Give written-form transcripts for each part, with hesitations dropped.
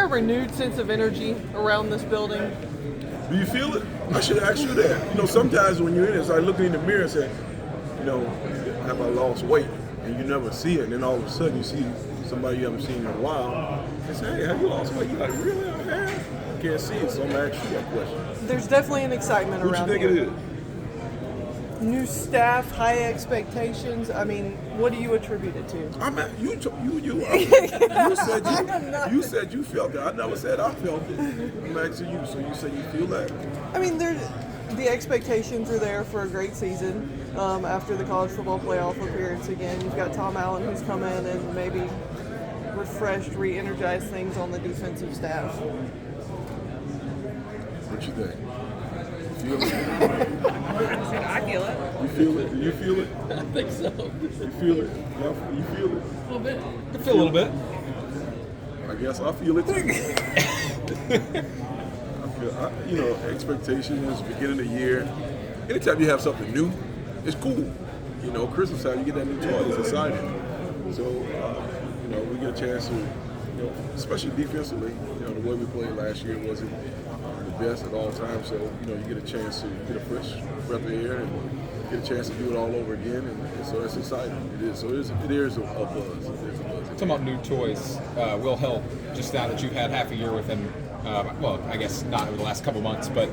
there a renewed sense of energy around this building? Do you feel it? I should ask you that. You know, sometimes when you're in it, it's like looking in the mirror and saying, you know, have I lost weight? And you never see it. And then all of a sudden you see somebody you haven't seen in a while and say, hey, have you lost weight? You're like, really? I have? You can't see it, so I'm going to ask you that question. There's definitely an excitement around What you here. think it is? New staff, high expectations. I mean, what do you attribute it to? You said you felt it. I never said I felt it. I'm asking you, so you say you feel that? I mean, the expectations are there for a great season after the college football playoff appearance again. You've got Tom Allen who's come in and maybe refreshed, re-energized things on the defensive staff. What you think? You feel it? I feel it. You feel it? Do you feel it? I think so. You feel it? You feel it? A little bit. I feel a little bit. I guess I feel it too. You know, expectations, beginning of the year. Anytime you have something new, it's cool. You know, Christmas time, you get that new toy, it's exciting. So, you know, we get a chance to, you know, especially defensively, you know, the way we played last year wasn't the best at all times. So, you know, you get a chance to get a fresh breath of air and get a chance to do it all over again. And so that's exciting. It is. So it is a buzz. It is a buzz. Talking about new toys, Will Heldt, just now that you've had half a year with him, well, I guess not over the last couple months, but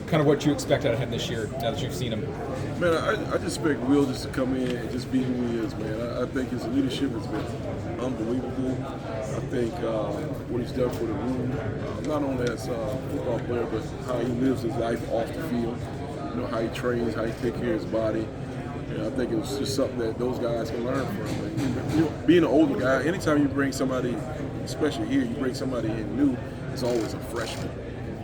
kind of what you expect out of him this year now that you've seen him. Man, I just expect Will just to come in and just be who he is, man. I think his leadership has been unbelievable. I think what he's done for the room, not only as a football player, but how he lives his life off the field. You know, how he trains, how he takes care of his body. And I think it was just something that those guys can learn from. And, you know, being an older guy, anytime you bring somebody, especially here, you bring somebody in new, it's always a freshman.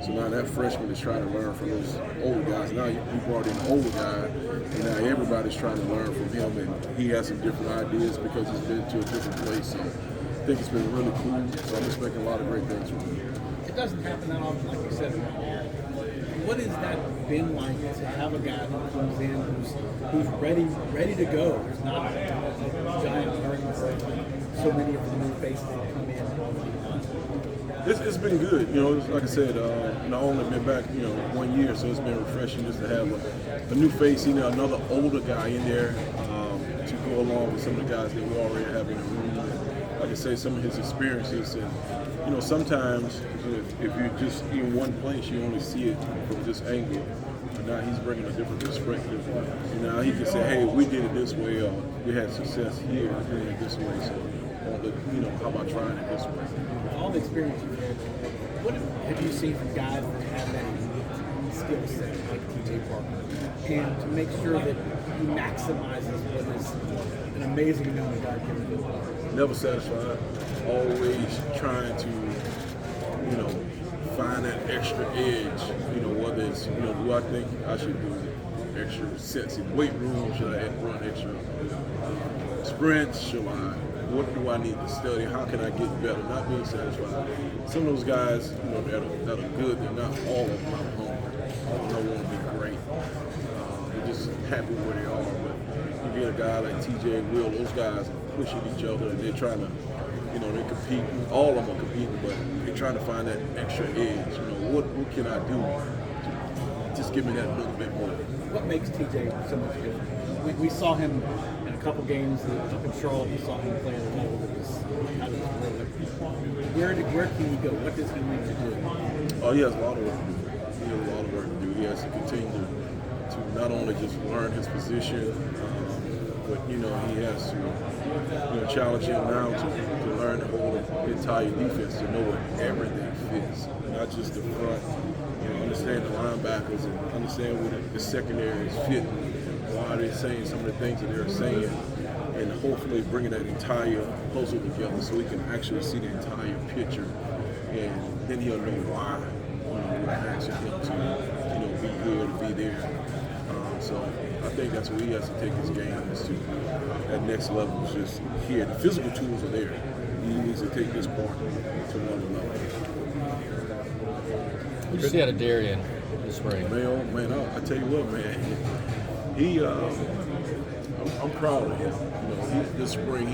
So now that freshman is trying to learn from those older guys. Now you brought in an older guy, and now everybody's trying to learn from him, and he has some different ideas because he's been to a different place. So I think it's been really cool. So I'm expecting a lot of great things from him. It doesn't happen that often, like you said, around here. What has that been like to have a guy who comes in who's ready to go? There's not a giant learning curve like so many of the new faces that come in. It's been good, you know. Like I said, I only been back, 1 year, so it's been refreshing just to have a new face, another older guy in there to go along with some of the guys that we already have in the room. And, like I say, some of his experiences, and sometimes if you're just in one place, you only see it from this angle. But now he's bringing a different perspective. And now he can say, hey, we did it this way, or we had success here doing it this way. So, how about trying it this way? All the experience you've had, what have you seen from guys that have that skill set like TJ Parker, and to make sure that he maximizes what is an amazing amount of guard capability? Never satisfied. Always trying to, find that extra edge. Whether it's, do I think I should do extra sets in weight room? Should I run extra sprints? Should I? What do I need to study? How can I get better? Not being satisfied. Some of those guys, that are good, they're not all of them out hungry. All of them want to be great. They're just happy where they are. But you get a guy like TJ and Will, those guys are pushing each other and they're trying to, they're competing. All of them are competing, but they're trying to find that extra edge. What can I do to just give me that little bit more? What makes TJ so much different? We saw him in a couple games up in Charlotte. We saw him play at a level that was out of his world. Where can he go? What does he need to do? Oh, he has a lot of work to do. He has a lot of work to do. He has to continue to not only just learn his position, but he has to challenge him now to learn the whole entire defense, to know where everything fits, not just the front. Understand the linebackers and understand where the secondary is fitting, why they're saying some of the things that they're saying, and hopefully bringing that entire puzzle together so he can actually see the entire picture, and then he'll know why we're asking him to be here, to be there. So I think that's where he has to take his game, is to that next level. Is just here. The physical tools are there. He needs to take this part to another level. What did you see out of Darian this spring? Man, I tell you what, man. I'm proud of him. This spring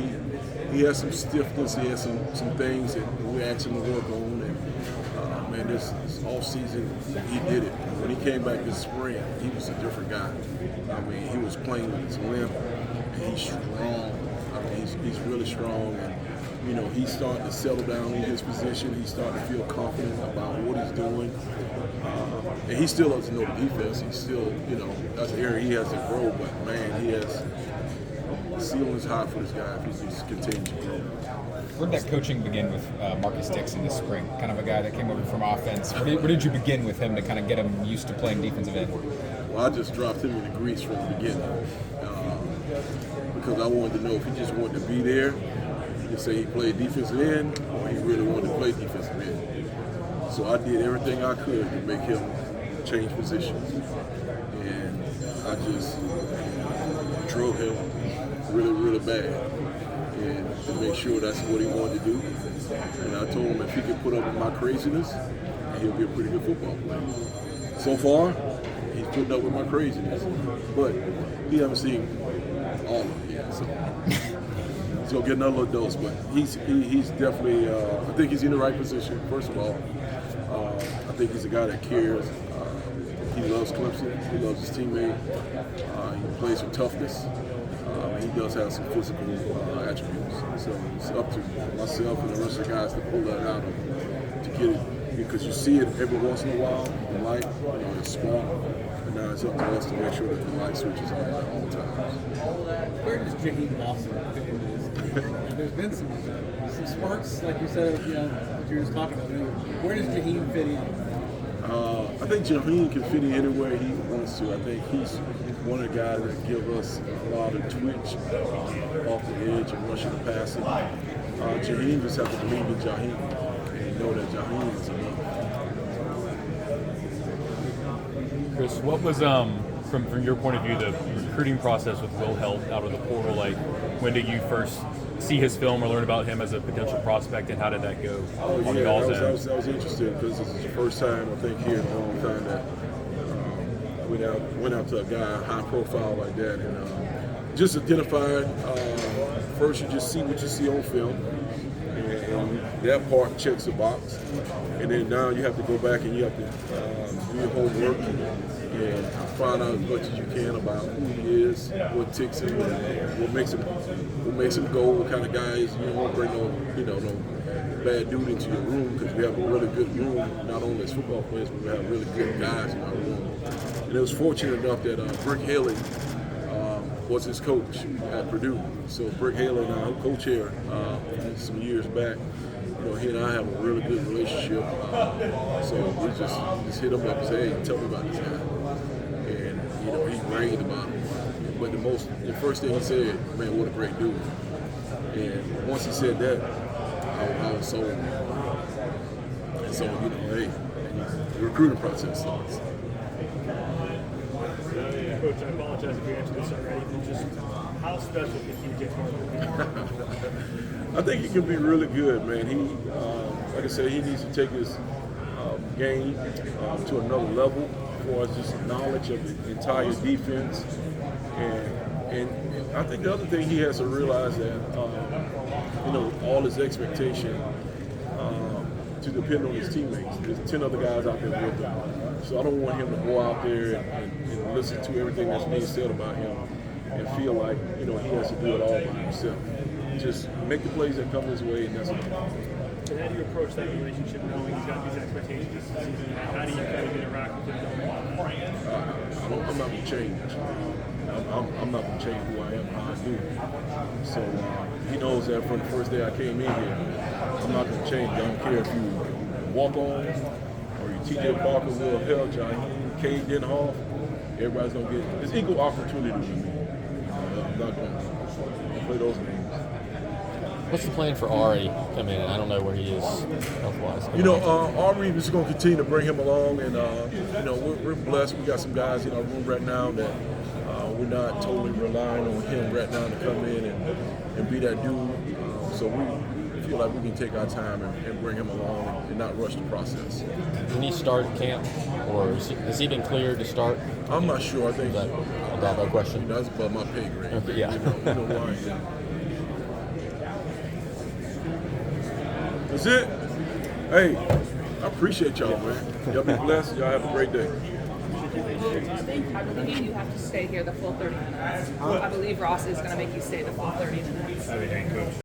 he has some stiffness. He has some things that we asked him to work on, and Man, this off season, he did it. When he came back this spring, he was a different guy. I mean, he was playing with his limp, and he's strong. I mean, he's really strong, and you know, he's starting to settle down in his position. He's starting to feel confident about what he's doing, and he still doesn't know the defense. He's still, you know, that's an area he has to grow. But man, he has the ceiling is high for this guy if he just continues to grow. Where did that coaching begin with Markus Dixon this spring? Kind of a guy that came over from offense. Where did you begin with him to kind of get him used to playing defensive end? Well, I just dropped him in the grease from the beginning because I wanted to know if he just wanted to be there, to say he played defensive end, or he really wanted to play defensive end. So I did everything I could to make him change positions, and I just drove him really, really bad, and to make sure that's what he wanted to do. And I told him if he could put up with my craziness, he'll be a pretty good football player. So far, he's putting up with my craziness, but he hasn't seen all of it yet. So he's gonna get another little dose, but he's definitely. I think he's in the right position. First of all, I think he's a guy that cares. He loves Clemson. He loves his teammate. He plays with toughness. He does have some physical attributes. So it's up to myself and the rest of the guys to pull that out of him to get it, because you see it every once in a while. The light, you know, it's small, and now it's up to us to make sure that the light switches on at all times. Where does Jahiem Lawson fit into this? There's been some sparks, like you said, you know, what you were just talking about. Where does Jahiem fit in? I think Jahiem can fit in anywhere he wants to. I think he's one of the guys that give us a lot of twitch off the edge and rushing the passing. Jahiem just have to believe in Jahiem and know that Jahiem is enough. Chris, what was from your point of view the recruiting process with Will Heldt out of the portal? Like, when did you first see his film or learn about him as a potential prospect, and how did that go on the All's end? That was interesting, because this is the first time I think here in a long time that went out to a guy high profile like that, and just identified. First, you just see what you see on film, and that part checks the box, and then now you have to go back and you have to do your homework and find out as much as you can about who he is, what ticks him, what makes him go, what kind of guys. You don't want to bring no bad dude into your room, because we have a really good room, not only as football players, but we have really good guys in our room. And it was fortunate enough that Brick Haley was his coach at Purdue. So Brick Haley and I coach here some years back. You know, he and I have a really good relationship. So we just hit him up and say, hey, tell me about this guy. And you know, he raved about him. But the first thing he said, man, what a great dude. And once he said that, I was sold. And so, you know, hey, the recruiting process starts. Coach, I apologize if you answered this already, but just how special can he get for you? I think he can be really good, man. He, like I said, he needs to take his game to another level for us, just knowledge of the entire defense. And I think the other thing he has to realize that, you know, all his expectation to depend on his teammates. There's 10 other guys out there with him. So I don't want him to go out there and listen to everything that's being said about him and feel like, you know, he has to do it all by himself. Just make the plays that come his way, and that's enough. And how do you approach that relationship knowing he's got these expectations this season? How do you kind of interact with him? I'm not going to change. I'm not going to change who I am, how I do. So he knows that from the first day I came in here, I'm not going to change. I don't care if you walk on or you TJ Parker, Will Heldt, Jahiem, Cade Denhoff. Everybody's going to get this equal opportunity with me. I'm not going to play those games. What's the plan for Ari coming in? I don't know where he is health-wise. You know, Ari is going to continue to bring him along, and you know, we're blessed. We got some guys in our room right now that we're not totally relying on him right now to come in and be that dude. So we feel like we can take our time and bring him along and not rush the process. Can he start camp, or has he been cleared to start? I'm not sure. I think Is that a Dabo question? You know, that's above my pay grade. Okay, yeah. You know why? That's it. Hey, I appreciate y'all, man. Y'all be blessed. Y'all have a great day. I believe you have to stay here the full 30 minutes. I believe Ross is going to make you stay the full 30 minutes. I mean, hey, coach.